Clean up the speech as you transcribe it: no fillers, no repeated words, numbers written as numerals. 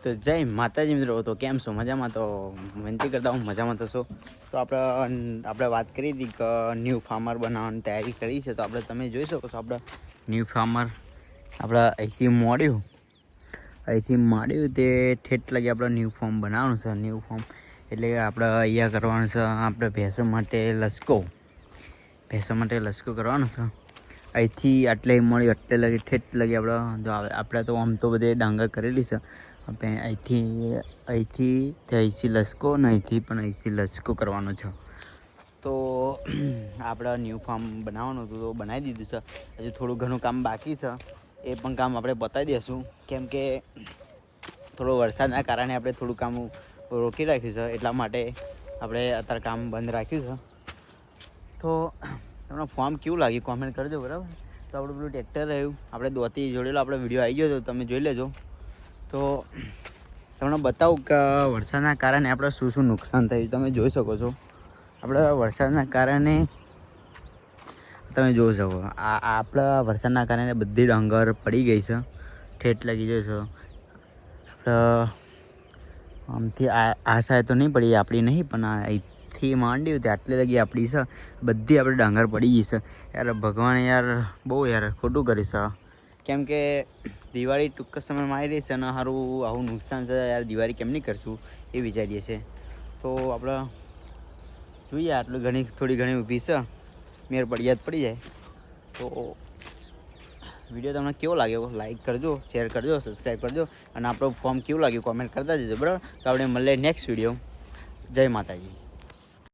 તો જય માતાજી મિત્રો. તો કેમ છો? મજામાં? તો વિનંતી કરતા હું મજામાં થશો. તો આપણે વાત કરી હતી કે ન્યૂ ફાર્મર બનાવવાની તૈયારી કરી છે. તો તમે જોઈ શકો છો આપણે ન્યૂ ફાર્મર આપણે અહીંથી માંડ્યું તે ઠેઠ લગી આપણે ન્યૂ ફાર્મ બનાવવાનું છે. ન્યૂ ફાર્મ એટલે આપણે અહીંયા કરવાનું છે. આપણે ભેંસો માટે લસકો કરવાનો છે. અહીંથી આટલે મળ્યું આટલે લગી ઠેઠ લગી આપણે તો આમ તો બધે ડાંગર કરેલી છે. આપણે અહીંથી લસકો ને અહીંથી લસકો કરવાનો છે. તો આપણે ન્યૂ ફાર્મ બનાવવાનું હતું તો બનાવી દીધું છે. હજુ થોડું ઘણું કામ બાકી છે. એ પણ કામ આપણે બતાવી દઈશું. કેમ કે થોડો વરસાદના કારણે આપણે થોડું કામ રોકી રાખ્યું છે. એટલા માટે આપણે અત્યારે કામ બંધ રાખ્યું છે. તો તમને ફોર્મ કેવું લાગ્યું કોમેન્ટ કરજો, બરાબર? તો આપણું પેલું ટ્રેક્ટર રહ્યું આપણે દોતી જોડેલો આપણે વિડીયો આવી ગયો તો તમે જોઈ લેજો. તો તમને બતાવું કે વરસાદના કારણે આપણે શું નુકસાન થયું તમે જોઈ શકો છો. આપણે વરસાદના કારણે વરસાદના કારણે બધી ડાંગર પડી ગઈ છે. ઠેઠ લાગી જાય છે. આપણે આમથી આ સાઈડ તો નહીં પડી, આપણી નહીં, પણ અહીંથી માંડ્યું તે આટલે લગી આપણી છે. બધી આપણે ડાંગર પડી ગઈ છે. યાર ભગવાન બહુ ખોટું કરી છે. કેમ કે દિવાળી ટૂંક સમયમાં આવી રહી છે અને સારું આવું નુકસાન છે. દિવાળી કેમ નહીં કરશું એ વિચારીએ છીએ. તો આપણે જોઈએ થોડી ઘણી ઊભી છે. મેર પડી જાય. તો વિડીયો તમને કેવો લાગ્યો લાઈક કરજો, શેર કરજો, સબસ્ક્રાઈબ કરજો. અને આપણું ફોર્મ કેવું લાગ્યું કોમેન્ટ કરતા જજો, બરાબર? તો આપણે મળીએ નેક્સ્ટ વિડીયો. જય માતાજી.